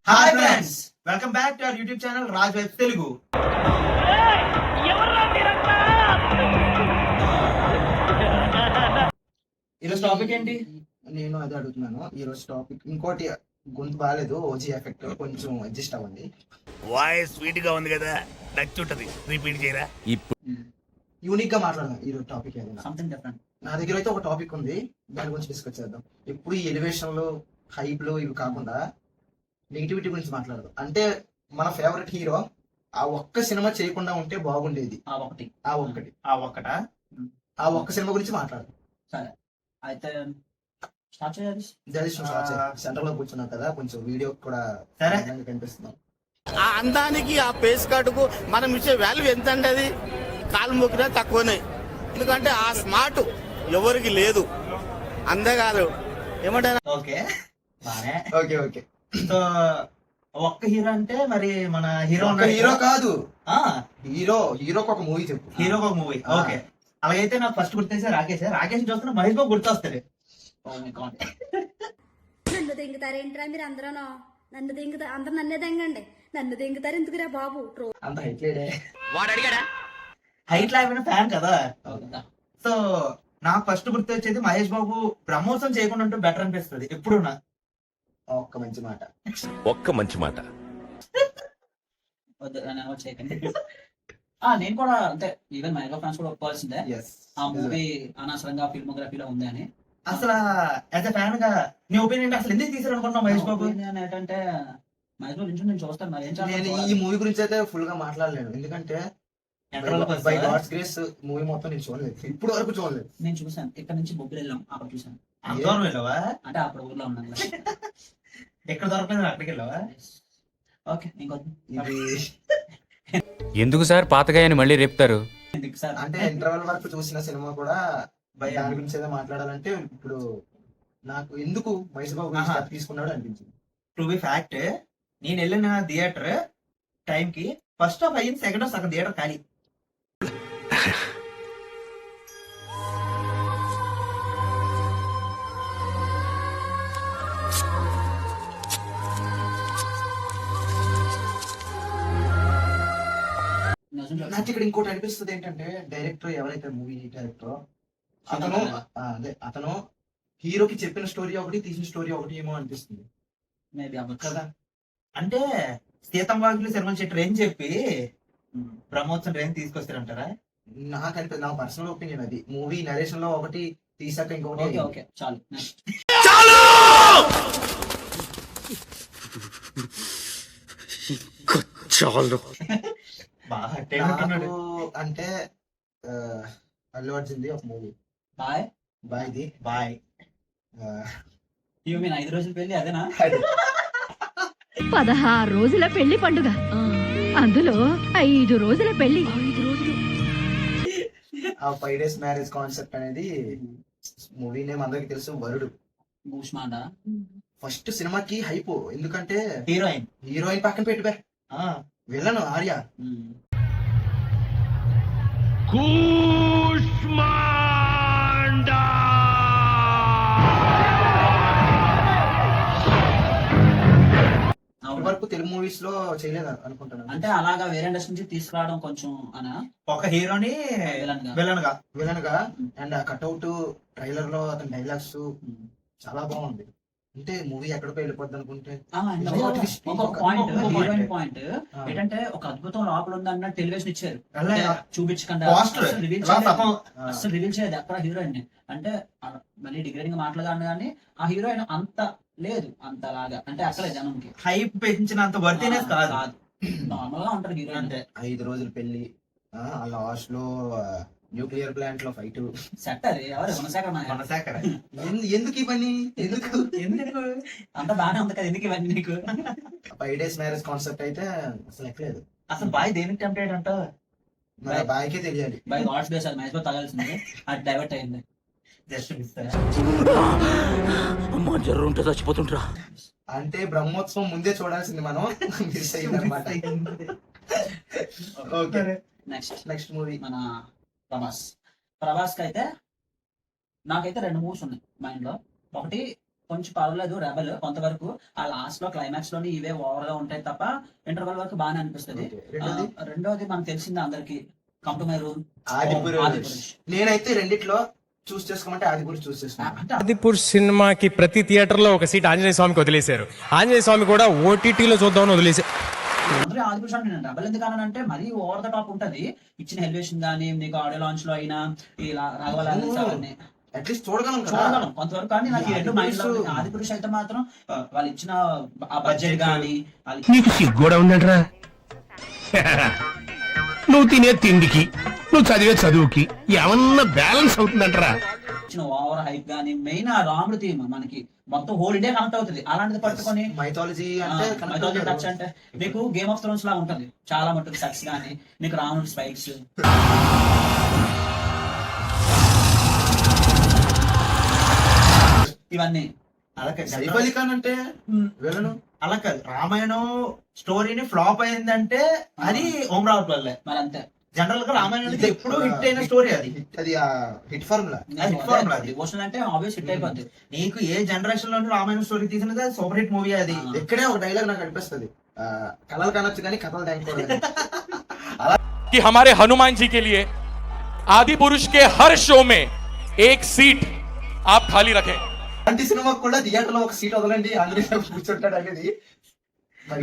Hi friends, welcome back to our YouTube channel Raj vibes Telugu. ఈరోజు topic ఏంటి? నేను అదే అడుగుతున్నాను. ఈ రోజు టాపిక్ ఇంకోటి, గొంతు బాగాలేదు, ఓజీ ఎఫెక్ట్, కొంచెం అడ్జస్ట్ అవ్వండి. వాయిస్ స్వీట్ గా ఉంది కదా, నచ్చుంటది. రిపీట్ చేయరా. యూనిక్ గా మాట్లాడదాం ఈ రోజు టాపిక్ ఏదైనా. Something different. నా దగ్గర అయితే ఒక టాపిక్ ఉంది, దాని గురించి డిస్కస్ చేద్దాం. ఎప్పుడు ఈ ఎలివేషన్లు, హైప్లు ఇవి కాకుండా నెగిటివిటీ గురించి మాట్లాడదాం. అంటే మన ఫేవరెట్ హీరో ఆ ఒక్క సినిమా చేయకుండా ఉంటే బాగుండేది. ఆ ఒక్క సినిమా గురించి మాట్లాడదాం. సరే, అయితే స్టార్ట్ చేయాలి. సెంటర్ లో కూర్చున్నాం కదా, కొంచెం వీడియో కూడా సరే కనిపిస్తున్నాం. ఆ అందానికి ఆ పేస్ కార్డుకు మనం ఇచ్చే వాల్యూ ఎంత అండి? అది కాలు మొక్కినా తక్కువనే. ఎందుకంటే ఆ స్మార్ట్ ఎవరికి లేదు. అంతేకాదు ఏమంటారు. ఓకే బానే. Okay okay. సో ఒక్క హీరో అంటే మరి మన హీరో హీరో కాదు, హీరోకి ఒక మూవీ చెప్పు. హీరోకి ఒక మూవీ. ఓకే, అలాగైతే నాకు ఫస్ట్ గుర్తొచ్చే రాకేష్ చూస్తున్నా మహేష్ బాబు గుర్తొస్తాడు. నన్ను దింగుతారేంట్రా మీరు అందరూ? నన్ను దింగుతా, అందరు నన్నే దింగండి. నన్ను దింగుతారు ఎందుకురా బాబు? అంత హైట్ లేడే. వాడు అడిగాడా? హైట్ లేకపోయినా ఫ్యాన్ కదా. సో నాకు ఫస్ట్ గుర్తొచ్చేది మహేష్ బాబు ప్రమోషన్ చేయకుండా ఉంటే బెటర్ అనిపిస్తుంది ఎప్పుడు. ఒక్క మంచి మాట. నేను కూడా అంటే ఈవెన్ మైగా ఫ్యాన్స్ కూడా ఒప్పుకోవాల్సిందే. ఆ మూవీ అనవసరంగా ఫిల్మోగ్రఫీలో ఉంది అని. అసలు యాజ్ ఎ ఫ్యాన్ గా నీ ఒపీనియన్ అసలు ఎందుకు తీసారు అనుకుంటున్నావు మహేష్ బాబు? ఏంటంటే మహేష్ బాబు నుంచి నేను చూస్తాను, మరి ఏం నేను ఈ మూవీ గురించి అయితే ఫుల్ గా మాట్లాడలేను, ఎందుకంటే బై గాడ్స్ గ్రేస్ మూవీ మొత్తం నేను చూడలేదు, ఇప్పుడు వరకు చూడలేదు. నేను చూసాను, ఇక్కడ నుంచి బొబ్బులు వెళ్ళాం, అక్కడ చూసాను. దూరం వెళ్ళావా? అంటే అప్పుడు ఊర్లో ఉన్నాను. ఎక్కడ దొరకలేదు అక్కడికి వెళ్ళావా? ఓకే, ఇంకొక ఇది ఎందుకు సార్ పాతగాయని మళ్ళీ రేపుతారు? సార్ అంటే ఇంటర్వెల్ వరకు చూసిన సినిమా కూడా దాని గురించి ఏదో మాట్లాడాలంటే ఇప్పుడు నాకు ఎందుకు మహేష్ బాబు గురించి step తీసుకున్నాడు అనిపించింది. టు బి ఫ్యాక్ట్, నేను వెళ్ళిన థియేటర్ టైం కి ఫస్ట్ హాఫ్ అయ్యింది, సెకండ్ హాఫ్ సగం థియేటర్ ఖాళీ. నాకు ఇక్కడ ఇంకోటి అనిపిస్తుంది ఏంటంటే, డైరెక్టర్ ఎవరైతే మూవీ డైరెక్టర్ అతను హీరోకి చెప్పిన స్టోరీ ఒకటి, తీసిన స్టోరీ ఒకటి ఏమో అనిపిస్తుంది మేబీ అవ్వచ్చు కదా. అంటే సీతం వాకిలి శర్మన్ చెట్టు రేంజ్ చెప్పి ప్రమోషన్ రేంజ్ తీసుకొస్తారంటారా? నాకు అనిపి నా పర్సనల్ ఒపీనియన్ అది. మూవీ నరేషన్ లో ఒకటి తీసాక ఇంకొకటి. ఓకే ఓకే చాలు. బాగా నాకు అంటే అల్లు అర్జున్ది ఒక మూవీ బాయ్ బాయ్ది బాయ్. యూ మీన్ 5 రోజులు పెళ్లి అదేనా? 16 రోజుల పెళ్లి పండుగ, అందులో 5 రోజుల పెళ్లి. ఆ 5 days మ్యారేజ్ కాన్సెప్ట్ అనేది మూవీ నేమ్ అందరికి తెలుసు, వరుడు. భూష్మాండ ఫస్ట్ సినిమాకి హైప్, ఎందుకంటే హీరోయిన్ పక్కన పెట్టుబే విలను ఆర్య. వరకు తెలుగు మూవీస్ లో చేయలేదు అనుకుంటాను. అంటే అలాగా వేరే ఇండస్ట్రీ నుంచి తీసుకురావడం కొంచెం అనా ఒక హీరోని విలన్ గా అండ్ కట్అవుట్ ట్రైలర్ లో అతని డైలాగ్స్ చాలా బాగుంది. అంటే మూవీ ఎక్కడికో వెళ్ళిపోద్ది అనుకుంటే పాయింట్ ఏంటంటే ఒక అద్భుతం లోపల ఉందన్న టెలివిజన్ ఇచ్చారు, చూపించకుండా అసలు రివీల్ చేయదు అక్కడ హీరోయిన్. అంటే మళ్ళీ డిగ్రేడింగ్ మాట్లాడాను కానీ ఆ హీరోయిన్ అంత లేదు, అంతలాగా అంటే అక్కడ జనంకి హైప్ పెంచినంత వర్తీనెస్ కాదు. నార్మల్ గా ఉంటారు హీరోయిన్. అంటే 5 రోజులు పెళ్లి, లాస్ట్ లో న్యూక్లియర్ ప్లాంట్ లో ఫైట్. సెట్ అది ఎవరు మనశాఖర. ఎందుకు ఇవన్నీ? ఎందుకు అంత బాగానే ఉంది కదా, ఎందుకు ఇవన్నీ నీకు? 5 days మ్యారేజ్ కాన్సెప్ట్ అయితే అసలు ఎక్కలేదు. అసలు బాయ్ దేనికి టెంప్టెడ్ అంట? మరి బాయ్కే తెలియాలి. బై గాడ్స్ గ్రేస్ అది మ్యాచ్ లో తగాల్సింది, అది డైవర్ట్ అయింది. Just miss. చచ్చిపోతుంటరా. అంటే బ్రహ్మోత్సవం ముందే చూడాల్సింది మనం, మిస్ అయింది అనమాట. ఓకే, నెక్స్ట్ మూవీ మన ప్రభాస్ కి అయితే నాకైతే 2 మూవీస్ ఉన్నాయి మైండ్ లో. ఒకటి కొంచెం పర్లేదు రెబల్ కొంతవరకు. ఆ లాస్ట్ లో క్లైమాక్స్ లోని ఇవే ఓవర్ గా ఉంటాయి తప్ప ఇంటర్వల్ వరకు బాగానే అనిపిస్తుంది. రెండోది రెండోది మనకు తెలిసింది అందరికి, come to my room. Adipurush. నేనైతే రెండిట్లో చూస్ చేసుకోమంటే ఆదిపురుష్ చూస్ చేసుకున్నాను. అంటే ఆదిపురుష్ సినిమాకి ప్రతి థియేటర్ లో ఒక సీట్ ఆంజనేయ స్వామికి వదిలేశారు. ఆంజనేయ స్వామి కూడా ఓటీటీలో చూద్దామని వదిలేశారు. అందరూ ఆదిపురుష్ అంటే నేను రెబల్ ఎందుకు అంటే మరీ ఓవర్ ద టాప్ ఉంటది. ఇచ్చిన ఎలివేషన్ గానీ నీకు ఆడియో లాంచ్ లో అయినా ఇలా రాఘవాలని అట్లీస్ట్ చూడగలం కదా. చూడగలం కొంతవరకు. కానీ నాకు ఈ రెండు మైండ్ లో ఉన్నాయి. ఆదిపురుష్ అయితే మాత్రం వాళ్ళు ఇచ్చిన ఆ బడ్జెట్ గానీ నీకు సిగ్గు కూడా ఉందంటరా. నువ్వు తినే తిండికి నువ్వు చదివే చదువుకి ఏమన్నా బ్యాలెన్స్ అవుతుందంటరా. ఇచ్చిన ఓవర్ హైప్ గానీ మెయిన్ ఆ రాముడి థీమ్ మనకి మొత్తం హోల్ ఇండియా కనెక్ట్ అవుతుంది. అలాంటిది పట్టుకొని మైథాలజీ అంటే మైథాలజీ టచ్ అంటే నీకు గేమ్ ఆఫ్ థ్రోన్స్ లా ఉంటుంది చాలా మటుకు సెట్స్ గానీ, నీకు రాముడి స్పైక్స్ ఇవన్నీ. అలా కాదు. సైఫ్ అలీ ఖాన్ అంటే వెళ్ళను. అలా కాదు, రామాయణం స్టోరీని ఫ్లాప్ అయిందంటే అది ఓం రావుట్ వల్లే. మరి అంతే. జనరల్ గా రామాయణం ఎప్పుడు హిట్ అయిన స్టోరీ అది. అది హిట్ ఫార్ములా. డివోషన్ అంటే ఆబ్వియస్ హిట్ అయిపోద్ది. నీకు ఏ జనరేషన్ లో రామాయణ స్టోరీ తీసినది సూపర్ హిట్ మూవీ అది. ఇక్కడే ఒక డైలాగ్ నాకు అనిపిస్తుంది, కళలు కనొచ్చు కానీ కథలు దానికోలేదు. कि हमारे हनुमान जी के लिए आदि पुरुष के हर शो में एक सीट आप खाली रखें. అలాంటి సినిమాకి కూడా థియేటర్ లో ఒక సీట్ వదలండి, ఆంజనేయ కూర్చుంటాడు అనేది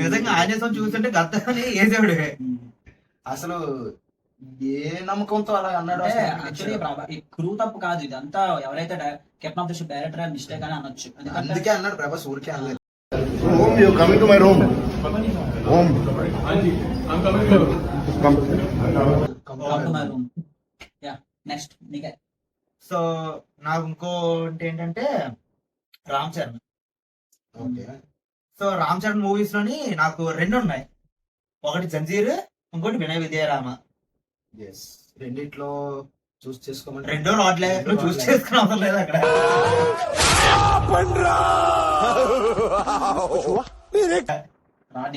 నిజంగా ఆంజనేయం చూస్తుంటే గద్దని వేసేవాడు. అసలు ఏ నమ్మకంతో అలా అన్నాడు. అంటే యాక్చువల్లీ ఈ క్రూ తప్పు కాదు, ఇది అంతా ఎవరైతే captain of the ship director mistake అని అనొచ్చు. అందుకే అన్నాడు ప్రభాస్, ఊరికే అనలేదు. Home, you coming to my room? Home. Next నీకే. సో నాకు ఇంకోటి ఏంటంటే Ram Charan. Okay. So Ram Charan movies లోని నాకు రెండు ఉన్నాయి, ఒకటి జంజీర్, ఇంకోటి వినయ విజయరామ. రెండిట్లో చూస్ చేసుకోమని. రెండో రాడ్లే, నువ్వు చూస్ చేసుకుని అవసరం లేదు అక్కడ. రాడ్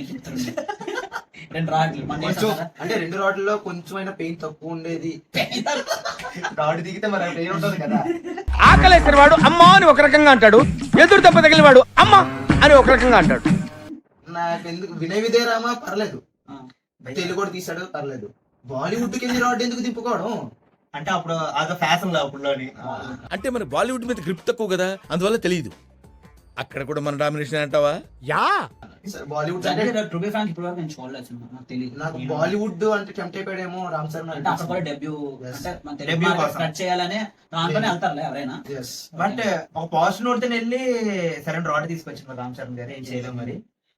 రెండు రాడ్లు అంటే రెండు రాడ్లలో కొంచెమైనా పెయిన్ తక్కువ ఉండేది. రాడ్ దిగితే మరి పెయిన్ ఉంటుంది కదా. ఆకలేసిన వాడు అమ్మా అని ఒక రకంగా అంటాడు, ఎదురు దెబ్బ తగిలిన వాడు అమ్మా అని ఒక రకంగా అంటాడు. నాకు ఎందుకు వినయ విజయరామ పర్లేదు, తెలుగు కూడా తీసాడు పర్లేదు. బాలీవుడ్ కి రాడ్ ఎందుకు తిప్పుకోవడం అంటే అప్పుడు అదో ఫ్యాషన్ లో అప్పుడులోని. అంటే మన బాలీవుడ్ మీద గ్రిప్ తక్కువ కదా, అందువల్ల తెలియదు. అక్కడ కూడా మన డామినేషన్ అంటావా? Yeah Bollywood to be frank ఇప్పటి వరకు నేను చూడలేదు సినిమా, నాకు తెలియదు. నాకు బాలీవుడ్ అంటే టెంప్ట్ అయిపోయాడేమో రామ్ చరణ్ అంటే అక్కడ కూడా డెబ్యూ అంటే మన తెలుగు Debut మార్కెట్ కోసం. కట్ చేయాలనే దాంట్లోనే వెళ్తారులే ఎవరైనా. బట్ ఒక పాజిటివ్ నోట్ తో వెళ్ళి సరే రాడ్ తీసుకొచ్చింది రామ్ చరణ్ గారు, ఏం చేయలేం మరి.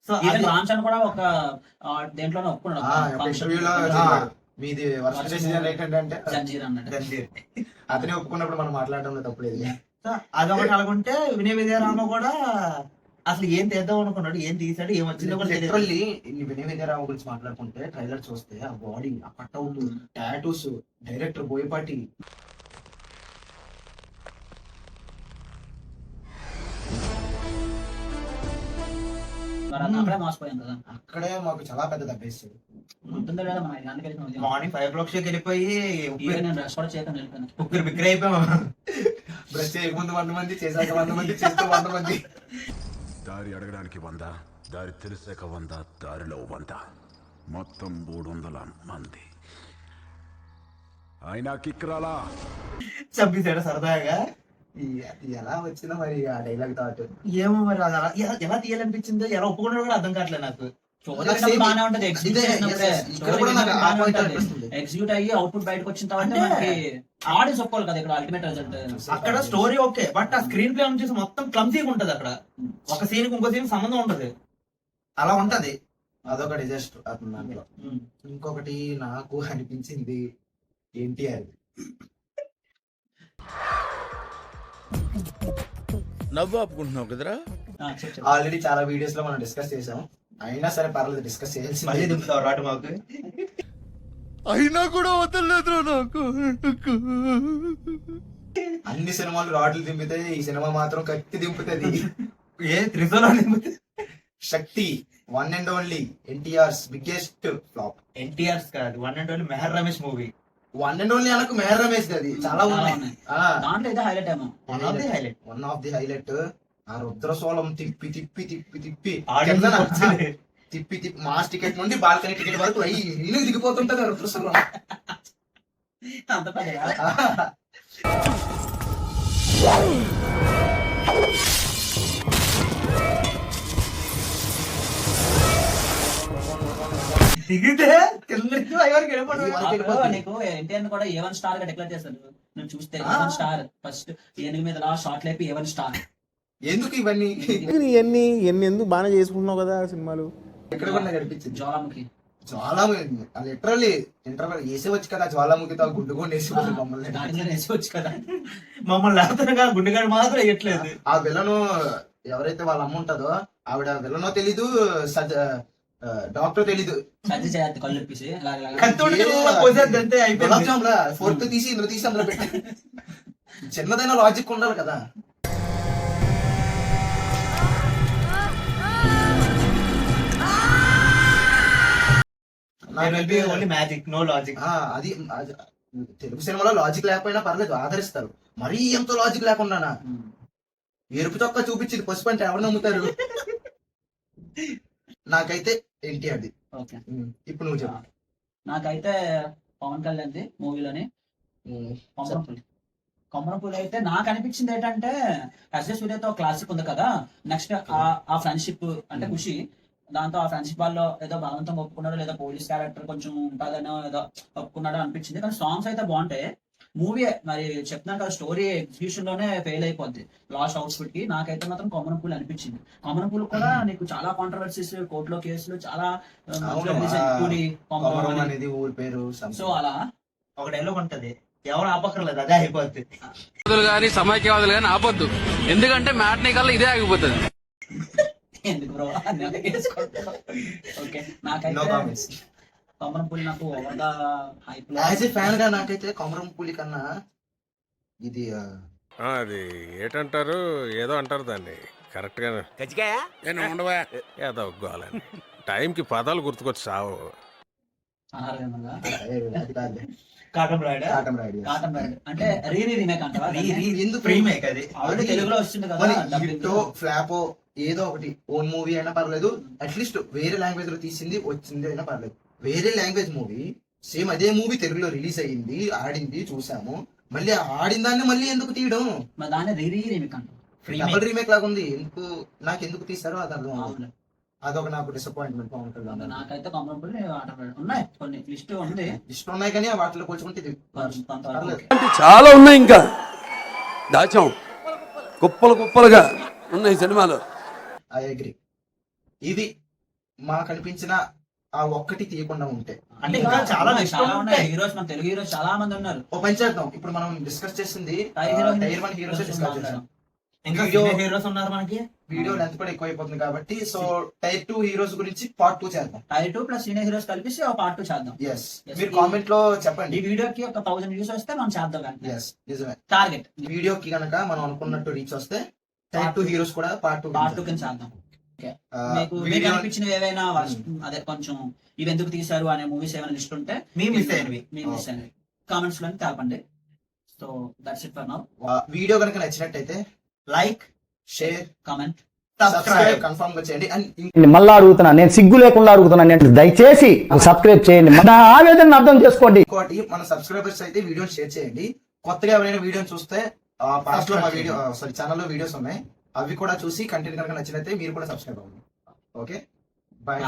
సో ఈవెన్ రామ్ చరణ్ కూడా ఒక దేంట్లోనే ఒప్పుకున్నాడు, ఇంటర్వ్యూలో మీది వర్స్ట్ డెసిజన్ ఏంటంటే జంజీర్ అన్నట్టు. జంజీర్ అతనే ఒప్పుకున్నప్పుడు మనం మాట్లాడడంలో తప్పలేదు. సో అదొకటి అలాగుంటే వినయ విజయరామ కూడా అసలు ఏం తీద్దాం అనుకున్నాడు, ఏం తీసాడు, ఏం వచ్చిందో కూడా తెలియదు. లిటరల్లీ వినయ విజయరామ గురించి మాట్లాడుకుంటే ట్రైలర్ చూస్తే ఆ బాడీ, ఆ కట్అవుట్, టాటూస్, డైరెక్టర్ బోయపాటి. మరి అక్కడే మోసపోయాం కదా. అక్కడే మాకు చాలా పెద్ద దెబ్బేస్తుంది. గుర్తుందో లేదా మన 5 గంటలకి వెళ్ళిన మార్నింగ్ 5 o'clock షోకి వెళ్ళిపోయి నేను డ్రెస్ కూడా చేయకుండా వెళ్ళిపోయాను. ఉక్కిరి బిక్కిరి అయిపోయాం. బ్రష్ చేయకముందు 100 మంది, చేశాక 100 మంది, చేస్తూ 100 మంది. దారి అడగడానికి 100, దారి తెలిసాక 100, దారిలో 100, మొత్తం 300 మంది. అయినా కిక్రాలా చంపేశాడు సరదాగా. అది ఎలా వచ్చిందో మరి ఆ డైలాగ్ థాట్. ఏమో మరి అది అలా ఎలా తీయాలనిపించిందో, ఎలా ఒప్పుకున్నాడో కూడా అర్థం కావట్లేదు నాకు. బాగానే ఉంటది, అనిపిస్తుంది. ఎగ్జిక్యూట్ అయ్యి అవుట్పుట్ బయటకు వచ్చిన తర్వాత మనకి ఆడియన్స్ ఒప్పుకోవాలి కదా ఇక్కడ అల్టిమేట్ రిజల్ట్. అక్కడ స్టోరీ ఓకే, బట్ ఆ స్క్రీన్ ప్లే వచ్చేసి మొత్తం క్లమ్సీగా ఉంటది. అక్కడ ఒక సీన్ ఇంకో సీన్ సంబంధం ఉంటది, అలా ఉంటది. అదొక డిజాస్టర్ అతని దాంట్లో. ఇంకొకటి నాకు అనిపించింది ఎన్టీఆర్. నవ్వు ఆపుకుంటున్నావు కదరా. ఆల్రెడీ చాలా వీడియోస్ లో మనం డిస్కస్ చేసాం, అయినా సరే పర్లేదు డిస్కస్ మళ్ళీ చేయాల్సింది. దింపుతావు రాటు మాకు. అయినా కూడా వదలలేదు నాకు. అన్ని సినిమాలు రాడ్లు దింపితే ఈ సినిమా మాత్రం కత్తి దింపుతుంది. ఏ త్రిశూలం దింపుతుంది. Shakti, one and only NTR's biggest flop. NTR's కాదు, one and only Meher Ramesh movie. One and only అనకు మేర రమేష్ అది చాలా ఉన్నాయి. దాంట్లో ఇదే హైలైట్ ఏమో. One of the highlight. One of the highlight. ఆ రుద్రశూలం తిప్పి తిప్పి తిప్పి తిప్పి ఆడియన్స్ కిందన, వచ్చింది. తిప్పి తిప్పి మాస్ టికెట్ నుండి బాల్కనీ టికెట్ వరకు ఇల్లు దిగిపోతుంటది ఆ రుద్రశూలం. అంత పెద్దగా? దిగితే కింద నుంచి పై వరకు వెళ్ళిపోవడం. ఈ వరకు అప్పుడు వెళ్ళిపోతుంది. నీకు ఎన్టీఆర్ కూడా A1 స్టార్ గా డిక్లేర్ చేశారు. నువ్వు చూస్తే A1 స్టార్ ఫస్ట్ ఏనుగు మీద లా షార్ట్ లేపి A1 స్టార్. ఎందుకు ఇవన్నీ ఎన్ని ఎందుకు బాగానే చేసుకుంటున్నావు కదా సినిమాలు. ఎక్కడ కూడా నాకు అనిపించింది జ్వాలాముఖి జ్వాలాముఖి లిటరల్లీ ఇంటర్వెల్ వేసేవచ్చు కదా జ్వాలాముఖితో గుడ్డు కూడా వేసేవచ్చు మమ్మల్ని. దాంట్లో వేసుకోవచ్చు కదా. మమ్మల్ని లేకపోతే గుండెగాడు మాత్రం వేయట్లేదు. ఆ విలను ఎవరైతే వాళ్ళ అమ్మ ఉంటుందో ఆవిడ విలనో తెలీదు, డాక్టర్ తెలీదు. సర్జరీ చేయాలి కళ్ళు ఇప్పేసి కత్తి పోసేది అంతే అయిపోయింది. ఫోర్త్ తీసి ఇందులో తీసి అందులో పెట్టి చిన్నదైన లాజిక్ ఉండాలి కదా. Only magic, no logic. అది తెలుగు సినిమాలో లాజిక్ లేకపోయినా పర్లేదు, ఆదరిస్తారు. మరీ ఎంతో లాజిక్ లేకుండా ఎరుపు చొక్కా చూపించింది పసుపు అంటే ఎవరు నమ్ముతారు? నాకైతే ఎన్టీఆర్ది. ఓకే, ఇప్పుడు నువ్వు చెప్పు. నాకైతే పవన్ కళ్యాణ్ మూవీలోని కొమ్మరపూలి అయితే నాకు అనిపించింది ఏంటంటే ఎస్జే సూర్యతో క్లాసిక్ ఉంది కదా, నెక్స్ట్ ఆ ఫ్రెండ్షిప్ అంటే ఖుషి, దాంతో ఆ ఫ్రెండ్షిప్ వాళ్ళు ఏదో బలవంతం ఒప్పుకున్నాడు, లేదా పోలీస్ క్యారెక్టర్ కొంచెం ఉంటుందనో ఏదో ఒప్పుకున్నాడో అనిపించింది. కానీ సాంగ్స్ అయితే బాగుంటాయి. మూవీ మరి చెప్తున్నాను కదా, స్టోరీ ఎగ్జిక్యూషన్ లోనే ఫెయిల్ అయిపోద్ది లాస్ట్ అవుట్పుట్ కి. నాకైతే మాత్రం కొమ్మరపూలి అనిపించింది. కొమ్మరపూలి కూడా నీకు చాలా కాంట్రవర్సీస్, కోర్టులో కేసులు చాలా అనేది ఊరి పేరు. సో అలా ఒక డైలాగ్ ఉంటది, ఎవరు ఆపక్కర్లేదు, అదే అయిపోద్ది. కానీ సమైక్యవాదులు కానీ ఆపొద్దు, ఎందుకంటే మ్యాట్నీ కల్లా ఇదే ఆగిపోతుంది. ఎందుకు బ్రో ఓకే, నాకైతే కొమరంపూలి నాకు ఓవర్ ద హైప్ లో యాజ్ ఏ ఫ్యాన్ గా నాకైతే కొమరంపూలి కన్నా ఇది అది ఏంటంటారు, ఏదో అంటారు దాన్ని కరెక్ట్ గా ఉండవా, ఏదో గోలని టైంకి పదాలు గుర్తుకొచ్చి సావు. అన్నారు ఏమన్నా అది కాదు. కాటం రాయుడు. కాటం రాయుడు. కాటన్ రైడ్ అంటే రీమేక్ అంటావా? ఎందుకు రీమేక్ అది ఆల్రెడీ తెలుగులో వస్తుంది కదా dubbing. హిట్టో ఫ్లాపో ఏదో ఒకటి ఓన్ మూవీ అయినా పర్లేదు, అట్లీస్ట్ వేరే లాంగ్వేజ్ లో తీసింది వచ్చింది అయినా పర్లేదు. వేరే లాంగ్వేజ్ మూవీ సేమ్ అదే మూవీ తెలుగులో రిలీజ్ అయ్యింది, ఆడింది, చూసాము. మళ్ళీ ఆడిన దాన్ని మళ్ళీ ఎందుకు తీయడం? మరి దాన్ని రీమేక్ అంటాం. డబుల్ రీమేక్ లాగా ఉంది. నాకు ఎందుకు తీసారో అది అర్థం అవ్వదు. అదొక నాకు డిసప్పాయింట్మెంట్. పవన్ కళ్యాణ్ నాకైతే కొమరంపూలి ఉన్నాయి, కొన్ని లిస్ట్ ఉంది, ఇష్టం ఉన్నాయి, కానీ వాటిలో పోల్చుకుంటే ఇది పర్లేదు. చాలా ఉన్నాయి, ఇంకా దాచాం కుప్పలు కుప్పలుగా ఉన్నాయి సినిమాలు. I agree. ఇది మాకు అనిపించిన ఆ ఒక్కటి తీయకుండా ఉంటే అంటే ఇంకా చాలా ఉన్నాయి హీరోస్, మన తెలుగు హీరోస్ చాలా మంది ఉన్నారు. ఓ పని చేద్దాం, ఇప్పుడు మనం డిస్కస్ చేసింది టైర్ 1 హీరోస్ డిస్కస్ చేసాం. ఇంకా హీరోస్ ఉన్నారు మనకి. వీడియో లెంత్ కూడా ఎక్కువ అయిపోతుంది కాబట్టి సో టైర్ 2 హీరోస్ గురించి పార్ట్ 2 చేద్దాం. టైర్ 2 ప్లస్ సీనియర్ హీరోస్ కలిపి పార్ట్ 2 చేద్దాం. ఎస్, మీరు కామెంట్ లో చెప్పండి. ఈ వీడియోకి ఒక 1000 వ్యూస్ వస్తే మనం చేద్దాం. ఎస్, నిజమే. టార్గెట్ ఈ వీడియోకి కనుక మనం అనుకున్నట్టు రీచ్ వస్తే టైర్ 2 హీరోస్ కూడా పార్ట్ 2 కింద చేద్దాం. మీకు అనిపించినవి ఏవైనా అదే కొంచెం ఇవి ఎందుకు తీశారు అనే మూవీస్ ఏమైనా లిస్ట్ ఉంటే మీ మిస్ అయినవి కామెంట్స్ లో తెలపండి. So that's it for now. Video కనుక నచ్చినట్టయితే like, share, comment, subscribe confirm గా చేయండి. అండ్ మళ్ళా అడుగుతున్నా, నేను సిగ్గు లేకుండా అడుగుతున్నాను, దయచేసి సబ్స్క్రైబ్ చేయండి, నా ఆవేదన అర్థం చేసుకోండి. ఇంకోటి, మన సబ్స్క్రైబర్స్ అయితే వీడియో షేర్ చేయండి. కొత్తగా ఎవరైనా వీడియో చూస్తే పాస్ట్ లో మా వీడియో ఛానల్లో వీడియోస్ ఉన్నాయి, అవి కూడా చూసి కంటెంట్ కనుక నచ్చినట్లయితే మీరు కూడా సబ్స్క్రైబ్ అవ్వండి. Okay, bye.